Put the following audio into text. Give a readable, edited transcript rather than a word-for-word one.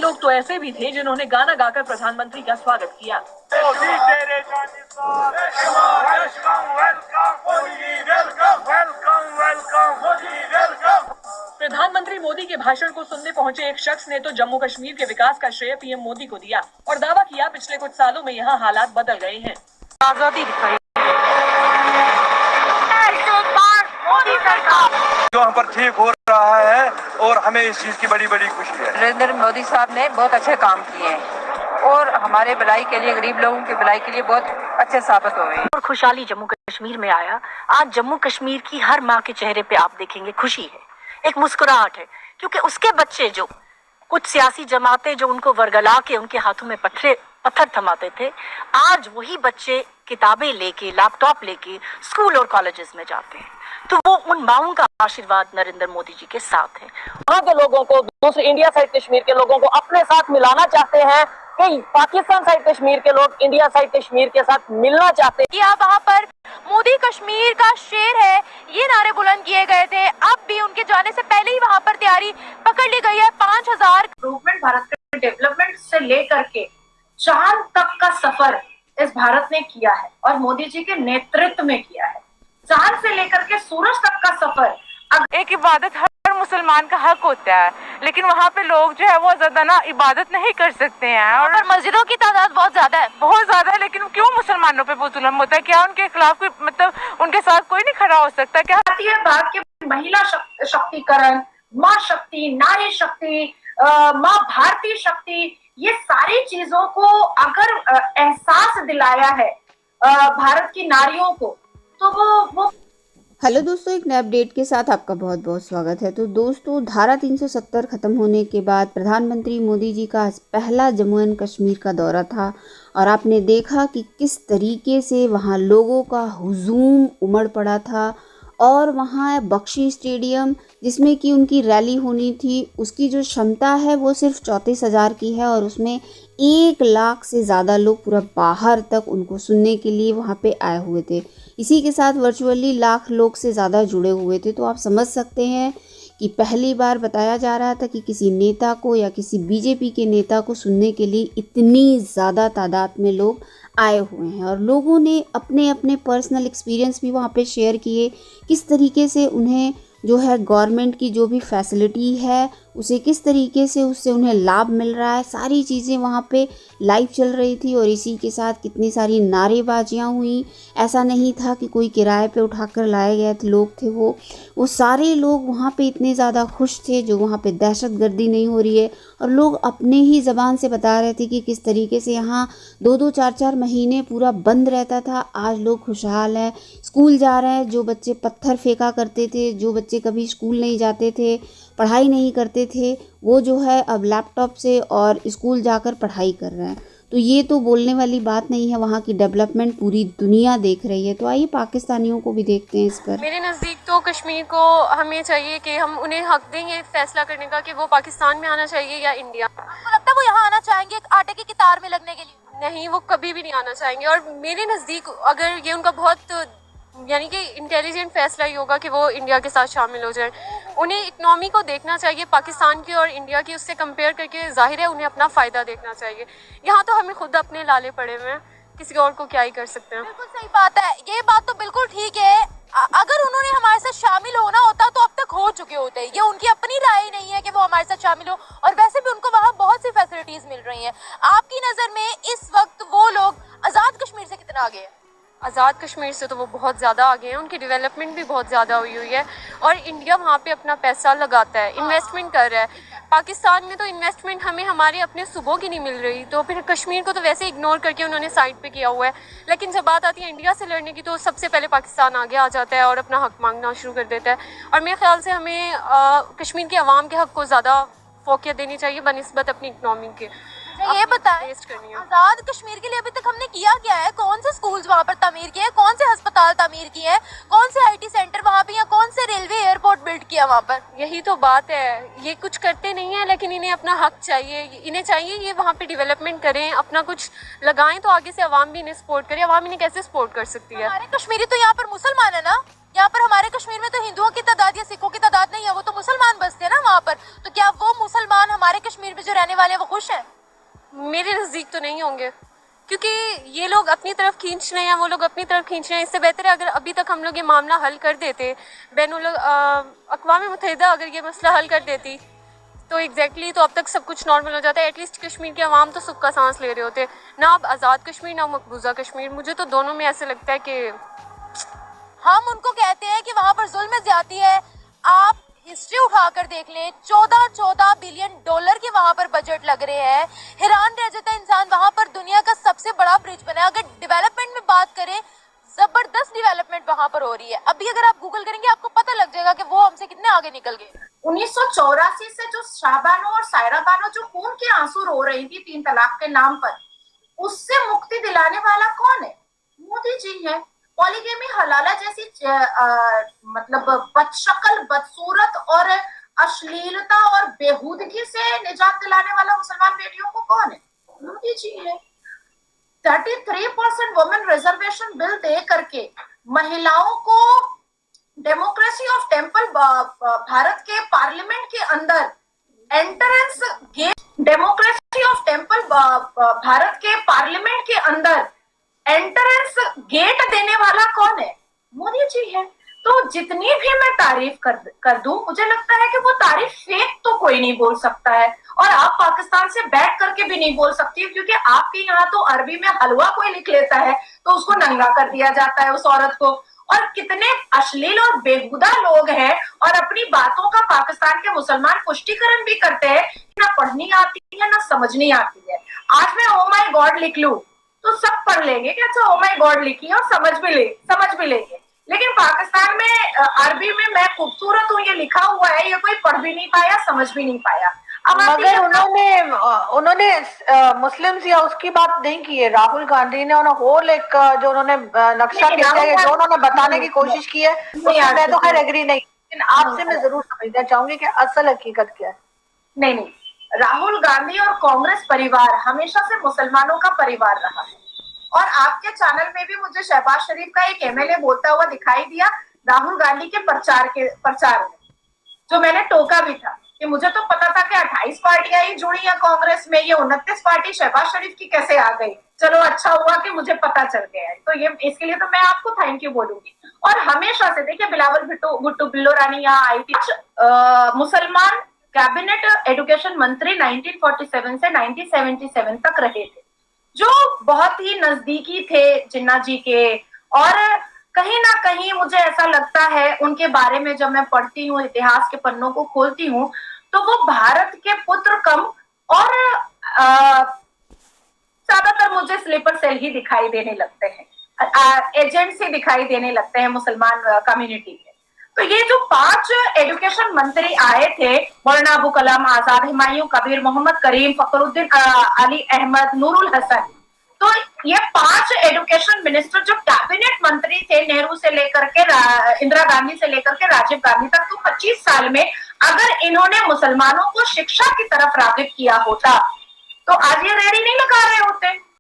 लोग तो ऐसे भी थे जिन्होंने गाना गाकर प्रधानमंत्री का स्वागत किया। प्रधानमंत्री मोदी के भाषण को सुनने पहुंचे एक शख्स ने तो जम्मू कश्मीर के विकास का श्रेय पीएम मोदी को दिया और दावा किया पिछले कुछ सालों में यहाँ हालात बदल गए हैं। आजादी दिखाई जो यहाँ पर ठीक हो रहा है और हमें इस चीज की बड़ी बड़ी खुशी है। नरेंद्र मोदी साहब ने बहुत अच्छे काम किए हैं और हमारे भलाई के लिए, गरीब लोगों की भलाई के लिए बहुत अच्छे साबित हुए हैं। और खुशहाली जम्मू कश्मीर में आया। आज जम्मू कश्मीर की हर माँ के चेहरे पे आप देखेंगे खुशी है, एक मुस्कुराहट है, क्योंकि उसके बच्चे जो कुछ सियासी जमातें जो उनको वर्गला के उनके हाथों में पत्थर थमाते थे, आज वही बच्चे किताबें लेके, लैपटॉप लेके स्कूल और कॉलेजेस में जाते हैं। तो वो उन माओं का आशीर्वाद नरेंद्र मोदी जी के साथ है। वहाँ के लोगों को, दूसरे इंडिया साइड कश्मीर के लोगों को अपने साथ मिलाना चाहते हैं कि पाकिस्तान साइड कश्मीर के लोग इंडिया साइड कश्मीर के साथ मिलना चाहते हैं। या वहाँ पर मोदी कश्मीर का शेर है, ये नारे बुलंद किए गए थे। अब भी उनके जाने से पहले ही वहाँ पर तैयारी पकड़ ली गई है। 5000 इम्प्रूवमेंट भारत के डेवलपमेंट से लेकर के चांद तक का सफर इस भारत ने किया है और मोदी जी के नेतृत्व में किया है। चांद से लेकर के सूरज तक का सफर। एक इबादत हर मुसलमान का हक होता है, लेकिन वहाँ पे लोग जो है वो ज्यादा ना इबादत नहीं कर सकते हैं और मस्जिदों की तादाद बहुत ज्यादा है, लेकिन क्यों मुसलमानों पे वो जुल्म होता है? क्या उनके खिलाफ कोई, मतलब उनके साथ कोई नहीं खड़ा हो सकता क्या? भारत के महिला शक्तिकरण, माँ शक्ति, नारी शक्ति, माँ भारतीय शक्ति, ये सारी चीजों को अगर एहसास दिलाया है भारत की नारियों को, तो वो हेलो दोस्तों, एक नए अपडेट के साथ आपका बहुत बहुत स्वागत है। तो दोस्तों, धारा 370 खत्म होने के बाद प्रधानमंत्री मोदी जी का पहला जम्मू एंड कश्मीर का दौरा था और आपने देखा कि किस तरीके से वहाँ लोगों का हुजूम उमड़ पड़ा था और वहाँ बख्शी स्टेडियम जिसमें कि उनकी रैली होनी थी, उसकी जो क्षमता है वो सिर्फ 34,000 की है और उसमें 1 लाख से ज़्यादा लोग पूरा बाहर तक उनको सुनने के लिए वहाँ पे आए हुए थे। इसी के साथ वर्चुअली लाख लोग से ज़्यादा जुड़े हुए थे। तो आप समझ सकते हैं कि पहली बार बताया जा रहा था कि किसी नेता को या किसी बीजेपी के नेता को सुनने के लिए इतनी ज़्यादा तादाद में लोग आए हुए हैं और लोगों ने अपने अपने पर्सनल एक्सपीरियंस भी वहाँ पे शेयर किए, किस तरीके से उन्हें जो है गवर्नमेंट की जो भी फैसिलिटी है उसे किस तरीके से उससे उन्हें लाभ मिल रहा है, सारी चीज़ें वहाँ पे लाइव चल रही थी। और इसी के साथ कितनी सारी नारेबाजियाँ हुई। ऐसा नहीं था कि कोई किराए पे उठाकर लाए गए थे लोग थे, वो सारे लोग वहाँ पे इतने ज़्यादा खुश थे जो वहाँ पे दहशतगर्दी नहीं हो रही है और लोग अपने ही ज़बान से बता रहे थे कि किस तरीके से यहाँ 2-2, 4-4 महीने पूरा बंद रहता था, आज लोग खुशहाल हैं, स्कूल जा रहे हैं। जो बच्चे पत्थर फेंका करते थे, जो बच्चे कभी स्कूल नहीं जाते थे, पढ़ाई नहीं करते थे, वो जो है अब लैपटॉप से और स्कूल जाकर पढ़ाई कर रहे हैं। तो ये तो बोलने वाली बात नहीं है, वहाँ की डेवलपमेंट पूरी दुनिया देख रही है। तो आइए पाकिस्तानियों को भी देखते हैं इस पर। मेरे नज़दीक तो कश्मीर को हमें चाहिए कि हम उन्हें हक देंगे फैसला करने का कि वो पाकिस्तान में आना चाहिए या इंडिया। आपको लगता है वो यहाँ आना चाहेंगे आटे की कतार में लगने के लिए? नहीं, वो कभी भी नहीं आना चाहेंगे। और मेरे नज़दीक अगर ये उनका बहुत यानी कि इंटेलिजेंट फैसला ही होगा कि वो इंडिया के साथ शामिल हो जाएं। उन्हें इकनॉमी को देखना चाहिए पाकिस्तान की और इंडिया की, उससे कंपेयर करके जाहिर है उन्हें अपना फ़ायदा देखना चाहिए। यहाँ तो हमें खुद अपने लाले पड़े हुए हैं, किसी और को क्या ही कर सकते हैं। बिल्कुल सही बात है, ये बात तो बिल्कुल ठीक है। अगर उन्होंने हमारे साथ शामिल होना होता तो अब तक हो चुके होते। ये उनकी अपनी राय नहीं है कि वो हमारे साथ शामिल हो, और वैसे भी उनको वहाँ बहुत सी फैसिलिटीज़ मिल रही हैं। आपकी नज़र में इस वक्त वो लोग आज़ाद कश्मीर से कितना आगे हैं? आज़ाद कश्मीर से तो वो बहुत ज़्यादा आगे हैं, उनकी डेवलपमेंट भी बहुत ज़्यादा हुई है और इंडिया वहाँ पे अपना पैसा लगाता है, इन्वेस्टमेंट कर रहा है। पाकिस्तान में तो इन्वेस्टमेंट हमें हमारे अपने सूबों की नहीं मिल रही, तो फिर कश्मीर को तो वैसे इग्नोर करके उन्होंने साइड पे किया हुआ है। लेकिन जब बात आती है इंडिया से लड़ने की तो सबसे पहले पाकिस्तान आगे आ जाता है और अपना हक मांगना शुरू कर देता है। और मेरे ख्याल से हमें कश्मीर के अवाम के हक को ज़्यादा फोकियत देनी चाहिए बनिस्बत अपनी इकनॉमी के। ये बताएं, आजाद कश्मीर के लिए अभी तक हमने किया क्या है? कौन से स्कूल्स वहाँ पर तामीर किए हैं, कौन से अस्पताल तामीर किए हैं, कौन से आईटी सेंटर वहाँ पे, या कौन से रेलवे एयरपोर्ट बिल्ड किया वहाँ पर? यही तो बात है, ये कुछ करते नहीं है, लेकिन इन्हें अपना हक चाहिए, इन्हें चाहिए ये वहाँ पे डेवलपमेंट करें, अपना कुछ लगाएं, तो आगे से अवाम भी इन्हें सपोर्ट करे। अवाम इन्हें कैसे सपोर्ट कर सकती है? हमारे कश्मीरी तो यहाँ पर मुसलमान है ना, यहाँ पर हमारे कश्मीर में तो हिंदुओं की तादाद या सिखों की तादाद नहीं है, वो तो मुसलमान बसते हैं ना वहाँ पर। तो क्या वो मुसलमान हमारे कश्मीर में जो रहने वाले हैं वो खुश है? मेरे नज़दीक तो नहीं होंगे, क्योंकि ये लोग अपनी तरफ खींच रहे हैं, वो लोग अपनी तरफ खींच रहे हैं। इससे बेहतर है अगर अभी तक हम लोग ये मामला हल कर देते, अक़वाम मुत्तहिदा अगर ये मसला हल कर देती तो एग्जैक्टली तो अब तक सब कुछ नॉर्मल हो जाता है। एटलीस्ट कश्मीर के अवाम तो सुख का सांस ले रहे होते ना। अब आज़ाद कश्मीर ना मकबूजा कश्मीर, मुझे तो दोनों में ऐसे लगता है कि हम उनको कहते हैं कि वहाँ पर जुल्म ज्यादती है। आप हिस्ट्री उठाकर देख लें, 14 बिलियन डॉलर के वहाँ पर बजट लग रहे हैं। हैरान रह जाता है इंसान, वहाँ पर दुनिया का सबसे बड़ा ब्रिज बना है। अगर डेवलपमेंट में बात करें, जबरदस्त डेवलपमेंट वहाँ पर हो रही है। अभी अगर आप गूगल करेंगे आपको पता लग जाएगा कि वो हमसे कितने आगे निकल गए। 1984 से जो शाहबानो और सायरा बानो जो खून के आंसू रो रही थी 3 तलाक के नाम पर, उससे मुक्ति दिलाने वाला कौन है? मोदी जी है। पॉलीगेमी हलाला जैसी मतलब बदशक्ल, बदसूरत और अश्लीलता और बेहूदगी से निजात दिलाने वाला मुसलमान बेटियों को कौन है? मोदी जी है। 33% वुमेन रिजर्वेशन बिल दे करके महिलाओं को डेमोक्रेसी ऑफ टेम्पल भारत के पार्लियामेंट के अंदर entrance gate, democracy of temple Bharat के पार्लियामेंट के अंदर एंट्रेंस गेट देने वाला कौन है? मोदी जी है। तो जितनी भी मैं तारीफ कर दूं, मुझे लगता है कि वो तारीफ फेक तो कोई नहीं बोल सकता है, और आप पाकिस्तान से बैठ करके भी नहीं बोल सकती, क्योंकि आपके यहाँ तो अरबी में हलवा कोई लिख लेता है तो उसको नंगा कर दिया जाता है उस औरत को। और कितने अश्लील और बेहुदा लोग हैं और अपनी बातों का पाकिस्तान के मुसलमान पुष्टिकरण भी करते हैं, ना पढ़नी आती है ना समझनी आती है। आज मैं ओ माई गॉड लिख लूं तो सब पढ़ लेंगे कि अच्छा ओ माई गॉड लिखी और समझ भी लेंगे। लेकिन पाकिस्तान में अरबी में मैं खूबसूरत हूँ ये लिखा हुआ है, ये कोई पढ़ भी नहीं पाया, समझ भी नहीं पाया। मगर उन्होंने मुस्लिम्स या उसकी बात नहीं की है। राहुल गांधी ने होल एक जो उन्होंने नक्शा खींचा है, जो उन्होंने बताने की कोशिश की है, उसमें मैं तो खैर एग्री नहीं, लेकिन आपसे मैं जरूर समझना चाहूंगी कि असल हकीकत क्या है। नहीं, राहुल गांधी और कांग्रेस परिवार हमेशा से मुसलमानों का परिवार रहा है। और आपके चैनल में भी मुझे शहबाज शरीफ का एक एमएलए बोलता हुआ दिखाई दिया राहुल गांधी के प्रचार में, जो मैंने टोका भी था कि मुझे तो पता था कि 28 पार्टियां ही जुड़ी हैं कांग्रेस में, ये 29 पार्टी शहबाज शरीफ की कैसे आ गई। चलो अच्छा हुआ कि मुझे पता चल गया है, तो ये इसके लिए तो मैं आपको थैंक यू बोलूंगी। और हमेशा से देखिए बिलावल भुट्टो बिल्लो रानी यहाँ आई थी, मुसलमान कैबिनेट एजुकेशन मंत्री 1947 से 1977 तक रहे थे, जो बहुत ही नजदीकी थे जिन्ना जी के। और कहीं ना कहीं मुझे ऐसा लगता है उनके बारे में जब मैं पढ़ती हूँ, इतिहास के पन्नों को खोलती हूँ, तो वो भारत के पुत्र कम और ज्यादातर मुझे स्लीपर सेल ही दिखाई देने लगते हैं, एजेंट्स ही दिखाई देने लगते हैं मुसलमान कम्युनिटी के। तो ये जो 5 एजुकेशन मंत्री आए थे, मौलाना अबू कलाम आजाद, हुमायूं कबीर, मोहम्मद करीम, फखरुद्दीन अली अहमद, नूरुल हसन, तो ये 5 एजुकेशन मिनिस्टर जो कैबिनेट मंत्री थे नेहरू से लेकर के इंदिरा गांधी से लेकर के राजीव गांधी तक, तो 25 साल में अगर इन्होंने मुसलमानों को शिक्षा की तरफ रागिब किया होता तो आज ये रेडी नहीं लगा रहे होते।